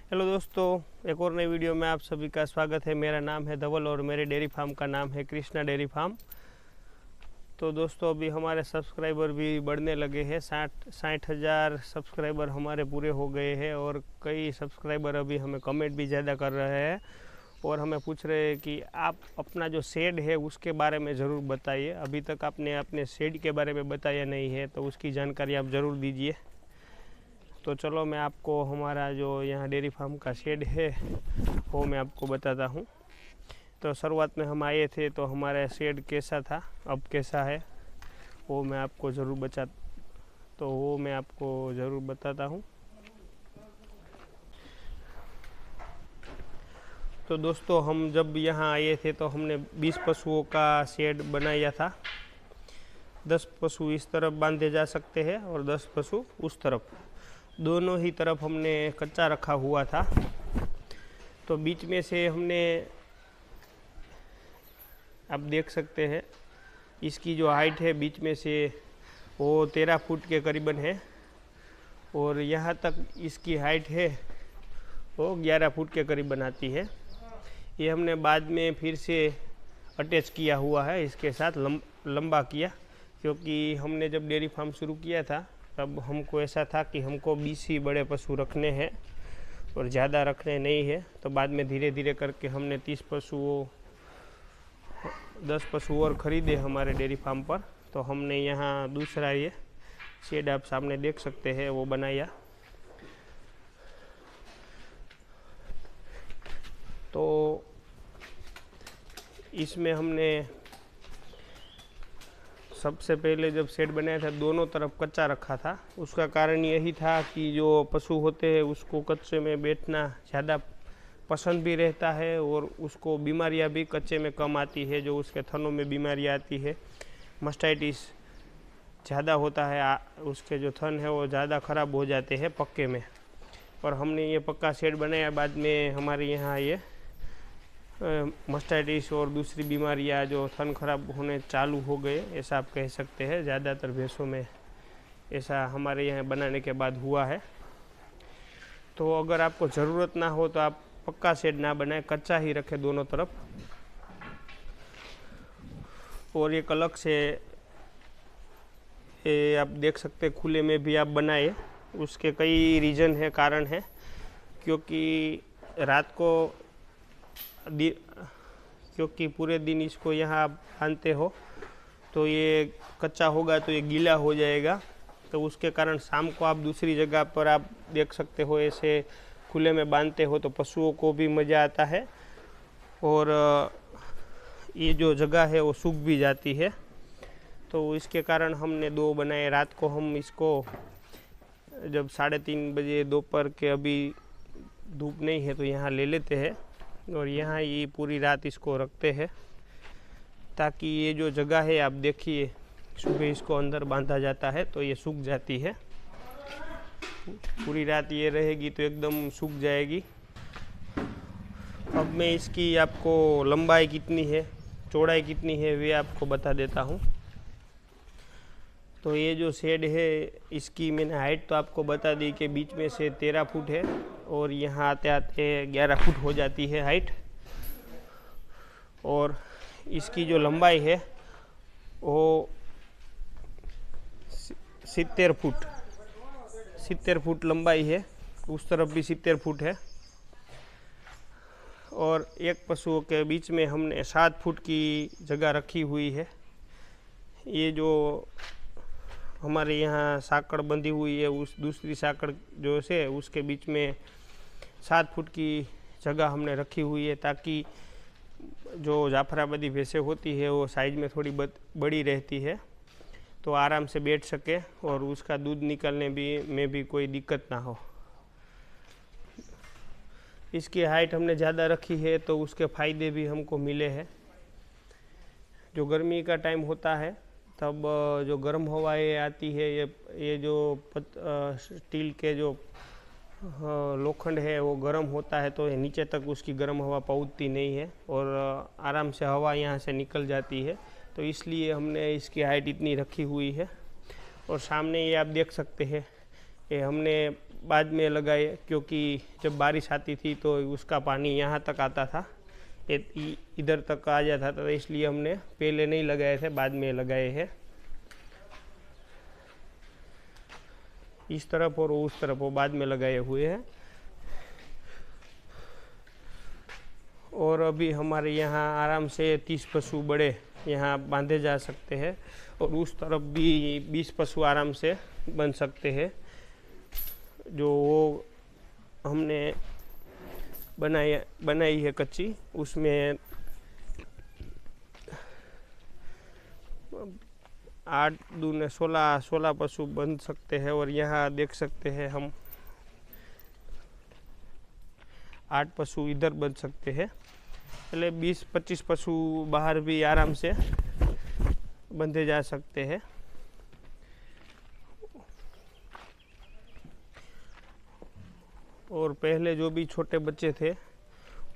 Hello दोस्तों, एक और नई वीडियो में आप सभी का स्वागत है। मेरा नाम है धवल और मेरे डेयरी फार्म का नाम है कृष्णा डेयरी फार्म। तो दोस्तों, अभी हमारे सब्सक्राइबर भी बढ़ने लगे हैं। 60,000 सब्सक्राइबर हमारे पूरे हो गए हैं और कई सब्सक्राइबर अभी हमें कमेंट भी ज़्यादा कर रहे हैं और हमें पूछ रहे हैं कि आप अपना जो शेड है उसके बारे में ज़रूर बताइए। अभी तक आपने अपने शेड के बारे में बताया नहीं है, तो उसकी जानकारी आप ज़रूर दीजिए। तो चलो मैं आपको हमारा जो यहाँ डेयरी फार्म का शेड है वो मैं आपको बताता हूँ। तो शुरुआत में हम आए थे तो हमारा शेड कैसा था, अब कैसा है, वो मैं आपको ज़रूर बताता हूँ। तो दोस्तों, हम जब यहाँ आए थे तो हमने 20 पशुओं का शेड बनाया था। 10 पशु इस तरफ बांधे जा सकते हैं और 10 पशु उस तरफ, दोनों ही तरफ हमने कच्चा रखा हुआ था। तो बीच में से हमने, आप देख सकते हैं, इसकी जो हाइट है बीच में से वो 13 फुट के करीबन है और यहाँ तक इसकी हाइट है वो 11 फुट के करीबन आती है। ये हमने बाद में फिर से अटैच किया हुआ है, इसके साथ लंबा किया, क्योंकि हमने जब डेयरी फार्म शुरू किया था तब हमको ऐसा था कि हमको 20 ही बड़े पशु रखने हैं और ज़्यादा रखने नहीं है। तो बाद में धीरे धीरे करके हमने 10 पशु और ख़रीदे हमारे डेयरी फार्म पर। तो हमने यहाँ दूसरा ये शेड आप सामने देख सकते हैं वो बनाया। तो इसमें हमने सबसे पहले जब शेड बनाया था दोनों तरफ कच्चा रखा था। उसका कारण यही था कि जो पशु होते हैं उसको कच्चे में बैठना ज़्यादा पसंद भी रहता है और उसको बीमारियां भी कच्चे में कम आती है। जो उसके थनों में बीमारियां आती है, मास्टाइटिस ज़्यादा होता है, उसके जो थन है वो ज़्यादा ख़राब हो जाते हैं पक्के में। और हमने ये पक्का शेड बनाया, बाद में हमारे यहाँ ये मास्टाइटिस और दूसरी बीमारियां जो थन खराब होने चालू हो गए, ऐसा आप कह सकते हैं। ज़्यादातर भैंसों में ऐसा हमारे यहाँ बनाने के बाद हुआ है। तो अगर आपको ज़रूरत ना हो तो आप पक्का शेड ना बनाए, कच्चा ही रखें दोनों तरफ। और एक अलग से ये आप देख सकते हैं खुले में भी आप बनाए, उसके कई रीज़न है, कारण है। क्योंकि रात को क्योंकि पूरे दिन इसको यहाँ आप बांधते हो तो ये कच्चा होगा तो ये गीला हो जाएगा। तो उसके कारण शाम को आप दूसरी जगह पर आप देख सकते हो ऐसे खुले में बांधते हो तो पशुओं को भी मज़ा आता है और ये जो जगह है वो सूख भी जाती है। तो इसके कारण हमने 2 बनाए। रात को हम इसको जब 3:30 बजे दोपहर के, अभी धूप नहीं है, तो यहाँ ले लेते हैं और यहाँ ये पूरी रात इसको रखते हैं, ताकि ये जो जगह है आप देखिए, सुबह इसको अंदर बांधा जाता है तो ये सूख जाती है। पूरी रात ये रहेगी तो एकदम सूख जाएगी। अब मैं इसकी आपको लंबाई कितनी है, चौड़ाई कितनी है, वे आपको बता देता हूँ। तो ये जो शेड है इसकी मैंने हाइट तो आपको बता दी कि बीच में से 13 फुट है और यहाँ आते आते 11 फुट हो जाती है हाइट। और इसकी जो लंबाई है वो 70 फुट लंबाई है, उस तरफ भी 70 फुट है। और एक पशुओं के बीच में हमने 7 फुट की जगह रखी हुई है। ये जो हमारे यहाँ साकड़ बंधी हुई है, उस दूसरी साकड़ जो है उसके बीच में 7 फुट की जगह हमने रखी हुई है, ताकि जो जाफराबादी भैंसें होती है वो साइज में थोड़ी बड़ी रहती है तो आराम से बैठ सके और उसका दूध निकलने में भी कोई दिक्कत ना हो। इसकी हाइट हमने ज़्यादा रखी है तो उसके फ़ायदे भी हमको मिले हैं। जो गर्मी का टाइम होता है तब जो गर्म हवाएं आती है, ये जो स्टील के जो लोखंड है वो गर्म होता है तो नीचे तक उसकी गर्म हवा पहुंचती नहीं है और आराम से हवा यहाँ से निकल जाती है। तो इसलिए हमने इसकी हाइट इतनी रखी हुई है। और सामने ये आप देख सकते हैं, ये हमने बाद में लगाए, क्योंकि जब बारिश आती थी तो उसका पानी यहाँ तक आता था, इधर तक आ जाता था, तो इसलिए हमने पहले नहीं लगाए थे, बाद में लगाए हैं। इस तरफ और उस तरफ वो बाद में लगाए हुए हैं। और अभी हमारे यहाँ आराम से 30 पशु बड़े यहाँ बांधे जा सकते हैं, और उस तरफ भी 20 पशु आराम से बन सकते हैं। जो वो हमने बनाई है कच्ची, उसमें 8 दूने 16 पशु बन सकते हैं। और यहाँ देख सकते हैं हम 8 पशु इधर बन सकते हैं, पहले 20-25 पशु बाहर भी आराम से बंधे जा सकते हैं। और पहले जो भी छोटे बच्चे थे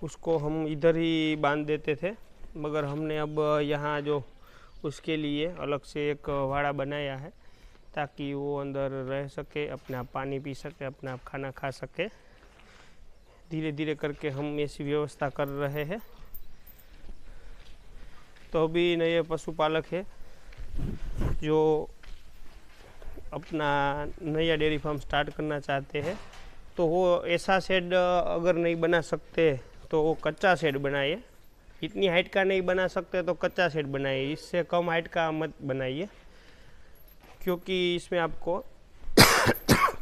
उसको हम इधर ही बांध देते थे, मगर हमने अब यहाँ जो उसके लिए अलग से एक वाड़ा बनाया है, ताकि वो अंदर रह सके, अपने आप पानी पी सके, अपने आप खाना खा सके। धीरे धीरे करके हम ऐसी व्यवस्था कर रहे हैं। तो अभी नए पशुपालक है जो अपना नया डेयरी फार्म स्टार्ट करना चाहते हैं, तो वो ऐसा शेड अगर नहीं बना सकते तो वो कच्चा शेड बनाइए। इतनी हाइट का नहीं बना सकते तो कच्चा शेड बनाइए, इससे कम हाइट का मत बनाइए, क्योंकि इसमें आपको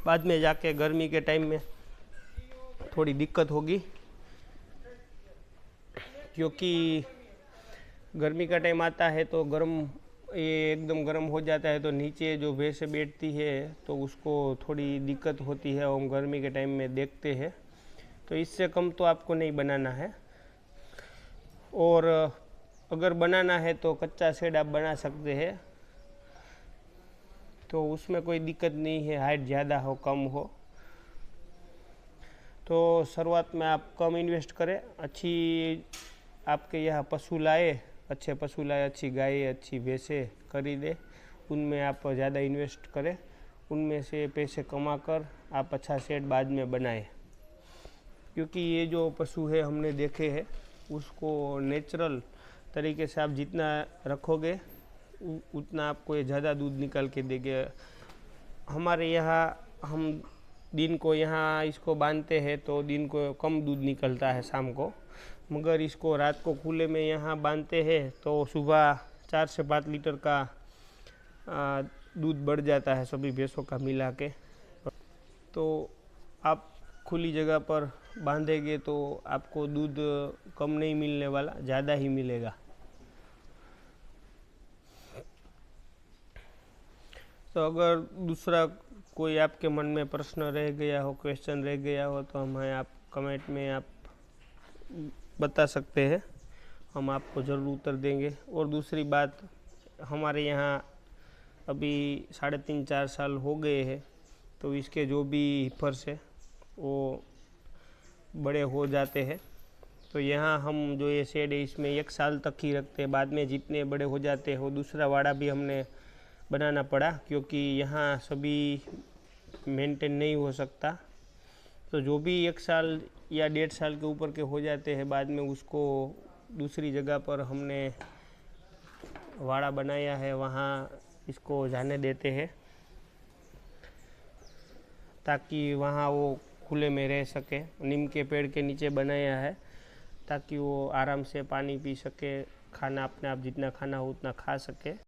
बाद में जाके गर्मी के टाइम में थोड़ी दिक्कत होगी। क्योंकि गर्मी का टाइम आता है तो ये एकदम गर्म हो जाता है, तो नीचे जो भैंसें बैठती है तो उसको थोड़ी दिक्कत होती है, हम गर्मी के टाइम में देखते हैं। तो इससे कम तो आपको नहीं बनाना है। और अगर बनाना है तो कच्चा शेड आप बना सकते हैं, तो उसमें कोई दिक्कत नहीं है, हाइट ज़्यादा हो कम हो। तो शुरुआत में आप कम इन्वेस्ट करें, आपके यहाँ पशु लाए, अच्छे पशु लाए, अच्छी गाय, अच्छी भैंसें खरीदे, उनमें आप ज़्यादा इन्वेस्ट करें, उनमें से पैसे कमा कर आप अच्छा शेड बाद में बनाएं। क्योंकि ये जो पशु है हमने देखे हैं, उसको नेचुरल तरीके से आप जितना रखोगे उतना आपको ये ज़्यादा दूध निकाल के देंगे। हमारे यहाँ हम दिन को यहाँ इसको बांधते हैं तो दिन को कम दूध निकलता है शाम को, मगर इसको रात को खुले में यहाँ बांधते हैं तो सुबह 4 से 5 लीटर का दूध बढ़ जाता है सभी भैंसों का मिला के। तो आप खुली जगह पर बांधेंगे तो आपको दूध कम नहीं मिलने वाला, ज़्यादा ही मिलेगा। तो अगर दूसरा कोई आपके मन में प्रश्न रह गया हो, क्वेश्चन रह गया हो, तो हमें आप कमेंट में आप बता सकते हैं, हम आपको ज़रूर उत्तर देंगे। और दूसरी बात, हमारे यहाँ अभी 3.5-4 साल हो गए हैं, तो इसके जो भी हिफर्स है वो बड़े हो जाते हैं। तो यहाँ हम जो ये शेड है इसमें 1 साल तक ही रखते हैं, बाद में जितने बड़े हो जाते हैं वो दूसरा वाड़ा भी हमने बनाना पड़ा, क्योंकि यहाँ सभी मेंटेन नहीं हो सकता। तो जो भी 1 साल या 1.5 साल के ऊपर के हो जाते हैं, बाद में उसको दूसरी जगह पर हमने वाड़ा बनाया है, वहाँ इसको जाने देते हैं, ताकि वहाँ वो खुले में रह सके। नीम के पेड़ के नीचे बनाया है ताकि वो आराम से पानी पी सके, खाना अपने आप जितना खाना हो उतना खा सके।